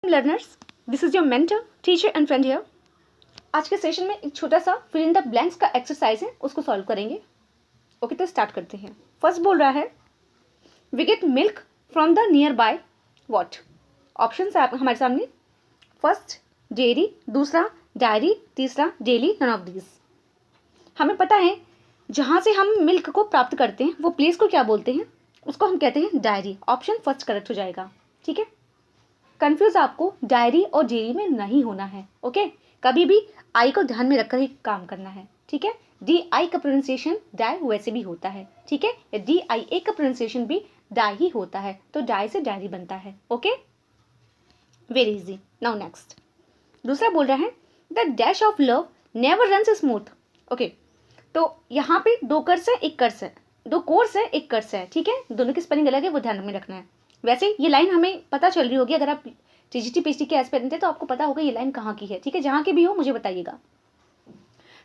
Learners, this is your mentor, teacher and friend here. आज के session में एक छोटा सा फिल इन द ब्लैंक्स का एक्सरसाइज है, उसको सॉल्व करेंगे। ओके, तो स्टार्ट करते हैं। फर्स्ट बोल रहा है we get milk from the nearby what. Option है हमारे सामने, फर्स्ट डेयरी, दूसरा डायरी, तीसरा डेली, नन ऑफ दीज। हमें पता है जहाँ से हम मिल्क को प्राप्त करते हैं वो प्लेस को क्या बोलते हैं, उसको हम कहते हैं डायरी। ऑप्शन फर्स्ट करेक्ट हो जाएगा। ठीक है, कंफ्यूज आपको डायरी और डेयरी में नहीं होना है। ओके, कभी भी आई को ध्यान में रखकर ही काम करना है। ठीक है, डी आई का प्रोनाउंसिएशन डाई वैसे भी होता है। ठीक है, डी आई ए का प्रोनाउंसिएशन भी डाई ही होता है, तो डाई से डायरी बनता है। Okay, very easy. Now next, दूसरा बोल रहा है the dash of love never runs smooth. Okay, तो यहाँ पे दो कर्स है, एक कर्स है, दो कोर्स है, एक कर्स है। ठीक है, दोनों की स्पेलिंग अलग है, वो ध्यान में रखना है। वैसे ये लाइन हमें पता चल रही होगी, अगर आप टीजीटी पीएचडी के एस्पिरेंट थे तो आपको पता होगा ये लाइन कहाँ की है। ठीक है, जहाँ की भी हो मुझे बताइएगा।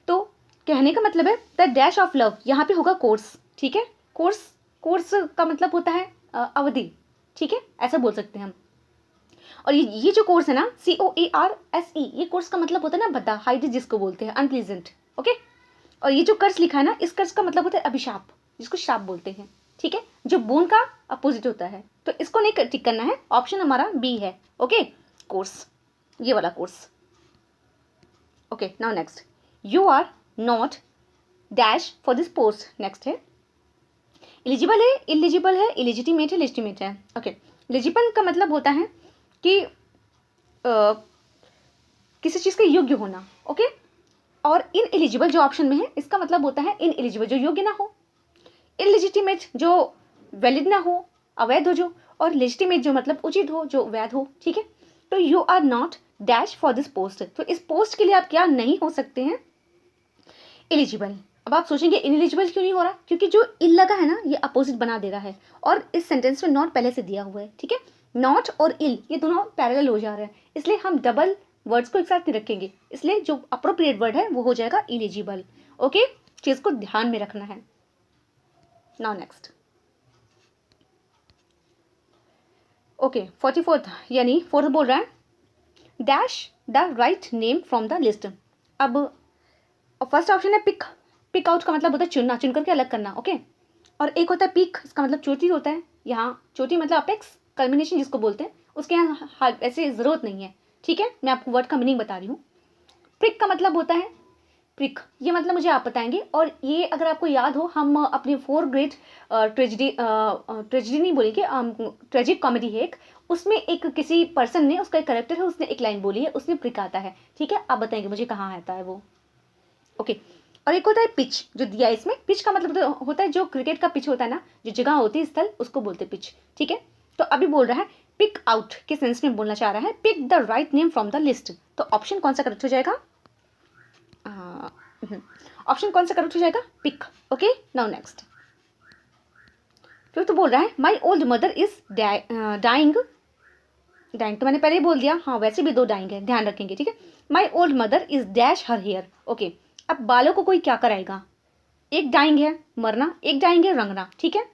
तो कहने का मतलब है द डैश ऑफ लव, यहाँ पे होगा कोर्स। ठीक है, कोर्स का मतलब होता है अवधि। ठीक है, ऐसा बोल सकते हैं हम। और ये जो कोर्स है ना, COARSE, ये कोर्स का मतलब होता है ना बद्दा, हाइड जिसको बोलते हैं, अनप्लीजेंट। ओके, और ये जो कर्स लिखा है ना, इस कर्स का मतलब होता है अभिशाप, जिसको श्राप बोलते हैं। ठीक है, जो बोन का अपोजिट होता है, तो इसको नहीं टिक करना है। ऑप्शन हमारा बी है। ओके, कोर्स, ये वाला course. Okay, now next, you are not dash for this post. Next है एलिजिबल है, इलिजिबल है, इलिजिटिमेट है, लेजिटिमेट है। ओके, एलिजिबल का मतलब होता है कि किसी चीज़ के योग्य होना। ओके, और इन एलिजिबल जो ऑप्शन में है, इसका मतलब होता है इन एलिजिबल, जो योग्य ना हो, इलिजिटिमेट जो वैलिड ना हो, अवैध हो जो, और लेजिटिमेट जो मतलब उचित हो, जो वैध हो। ठीक है, तो you are not dash for this post, तो इस पोस्ट के लिए आप क्या नहीं हो सकते हैं, एलिजिबल। अब आप सोचेंगे इनएलिजिबल क्यों नहीं हो रहा, क्योंकि जो इल लगा है ना, ये अपोजिट बना दे रहा है, और इस सेंटेंस में नॉट पहले से दिया हुआ है। ठीक है, नॉट और इल ये दोनों पैरेलल हो जा रहे हैं, इसलिए हम डबल वर्ड्स को एक साथ नहीं रखेंगे, इसलिए जो अप्रोप्रिएट वर्ड है वो हो जाएगा इलिजिबल। ओके, चीज को ध्यान में रखना है। नाउ नेक्स्ट, ओके, 44th यानी फोर्थ बोल रहा है dash the right name from the list. अब फर्स्ट ऑप्शन है पिक। पिक आउट का मतलब होता है चुनना, चुन करके अलग करना। ओके, और एक होता है पीक, इसका मतलब चोटी होता है। यहाँ चोटी मतलब अपेक्स, कल्मिनेशन जिसको बोलते हैं, उसके यहाँ ऐसे ज़रूरत नहीं है। ठीक है, मैं आपको वर्ड का मीनिंग बता रही हूँ। प्रिक का मतलब होता है प्रिक, ये मतलब मुझे आप बताएंगे। और ये अगर आपको याद हो, हम अपने 4th ग्रेड ट्रेजिडी नहीं बोलेंगे, ट्रेजिक कॉमेडी है एक, उसमें एक किसी पर्सन ने, उसका एक करेक्टर है, उसने एक लाइन बोली है, उसमें प्रिक आता है। ठीक है, आप बताएंगे मुझे कहाँ आता है वो। ओके, और एक होता है पिच, जो दिया है इसमें। पिच का मतलब होता है जो क्रिकेट का पिच होता है ना, जो जगह होती है स्थल, उसको बोलते हैं पिच। ठीक है, तो अभी बोल रहा है पिक आउट के सेंस में बोलना चाह रहा है, pick the right name from the list. तो ऑप्शन कौन सा करेक्ट हो जाएगा, ऑप्शन कौन सा करेक्ट हो जाएगा, पिक। ओके, नाउ नेक्स्ट, फिर तो बोल रहा है my old mother is dying. Dying तो मैंने पहले ही बोल दिया, हाँ वैसे भी दो डाइंग है, ध्यान रखेंगे। ठीक है, my old mother is dash her hair. Okay, अब बालों को कोई क्या कराएगा, एक डाइंग है मरना, एक डाइंग है रंगना। ठीक है,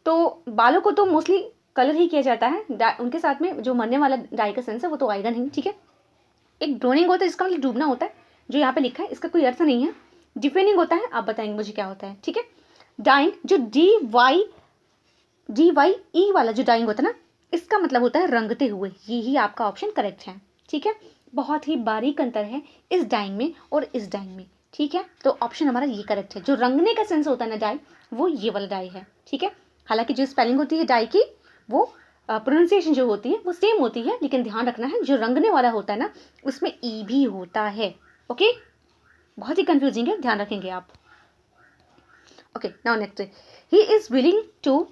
तो बालों को तो मोस्टली कलर ही किया जाता है, उनके साथ में जो मरने वाला डाई का सेंस है वो तो आएगा नहीं। ठीक है, एक ड्रोनिंग होता है, इसका मतलब डूबना होता है, जो यहाँ पे लिखा है इसका कोई अर्थ नहीं है। डिफेनिंग होता है, आप बताएंगे मुझे क्या होता है। ठीक है, डाइंग जो DYE वाला जो डाइंग होता है ना, इसका मतलब होता है रंगते हुए। यही आपका ऑप्शन करेक्ट है। ठीक है, बहुत ही बारीक अंतर है इस डाइंग में और इस डाइंग में। ठीक है, तो ऑप्शन हमारा ये करेक्ट है। जो रंगने का सेंस होता है ना डाई, वो ये वाला डाई है। ठीक है, हालांकि जो स्पेलिंग होती है डाई की, वो प्रोनाउंसिएशन जो होती है वो सेम होती है, लेकिन ध्यान रखना है जो रंगने वाला होता है ना, उसमें ई भी होता है। ओके, बहुत ही कंफ्यूजिंग है, ध्यान रखेंगे आप। Okay, now next, he is willing to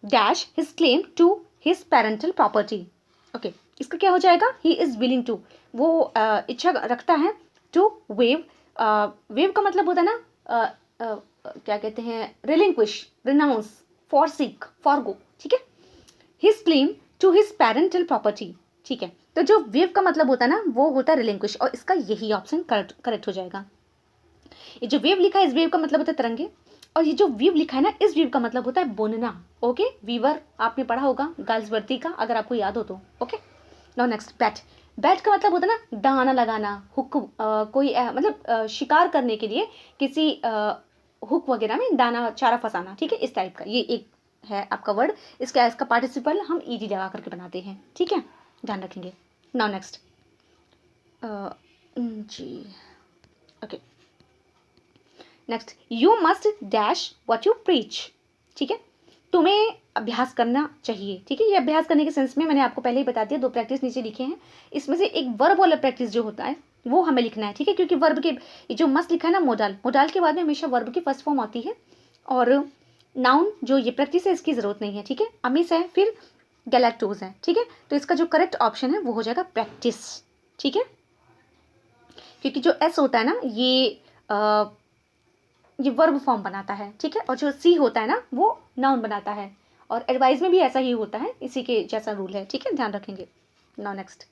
dash his claim to his parental property. Okay, इसका क्या हो जाएगा, ही इज विलिंग टू, वो इच्छा रखता है, टू वेव, वेव का मतलब होता है ना क्या कहते हैं, रिलिंक्विश, रिनाउंस, फॉरसीक, फॉरगो। ठीक है, his claim to his parental property. ठीक है, तो जो वेव का मतलब होता है ना, वो होता है रिलिंक्विश, और इसका यही ऑप्शन करेक्ट हो जाएगा। ये जो वेव लिखा है, इस वेव का मतलब होता है तरंगे, और ये जो वीव लिखा है ना, इस वीव का मतलब होता है बुनना। ओके, वीवर आपने पढ़ा होगा गर्ल्स वर्दी का, अगर आपको याद हो तो। Okay, now next, bat. Bat का मतलब होता है ना दाना लगाना, हुक, कोई मतलब शिकार करने के लिए किसी हुक वगैरह में दाना चारा फंसाना, ठीक है, इस टाइप का। ये एक है आपका वर्ड, इसका पार्टिसिपल हम ईडी लगा करके बनाते हैं, ठीक है, ध्यान रखेंगे। नाउ नेक्स्ट, जी, okay, next, you must dash what you preach, ठीक है, तुम्हें अभ्यास करना चाहिए, ठीक है। ये अभ्यास करने के सेंस में मैंने आपको पहले ही बता दिया, 2 प्रैक्टिस नीचे लिखे हैं, इसमें से एक वर्ब वाला प्रैक्टिस जो होता है वो हमें लिखना है, ठीक है, क्योंकि वर्ब के ये जो मस्ट लिखा है ना, मोडाल, मोडाल के बाद में हमेशा वर्ब की फर्स्ट फॉर्म आती है, और नाउन जो ये प्रैक्टिस है इसकी ज़रूरत नहीं है, ठीक है। अमिस है, फिर गैलेक्टोज है, ठीक है, तो इसका जो करेक्ट ऑप्शन है वो हो जाएगा प्रैक्टिस, ठीक है, क्योंकि जो एस होता है ना ये वर्ब फॉर्म बनाता है, ठीक है, और जो सी होता है ना वो नाउन बनाता है, और एडवाइस में भी ऐसा ही होता है, इसी के जैसा रूल है, ठीक है, ध्यान रखेंगे। Now next,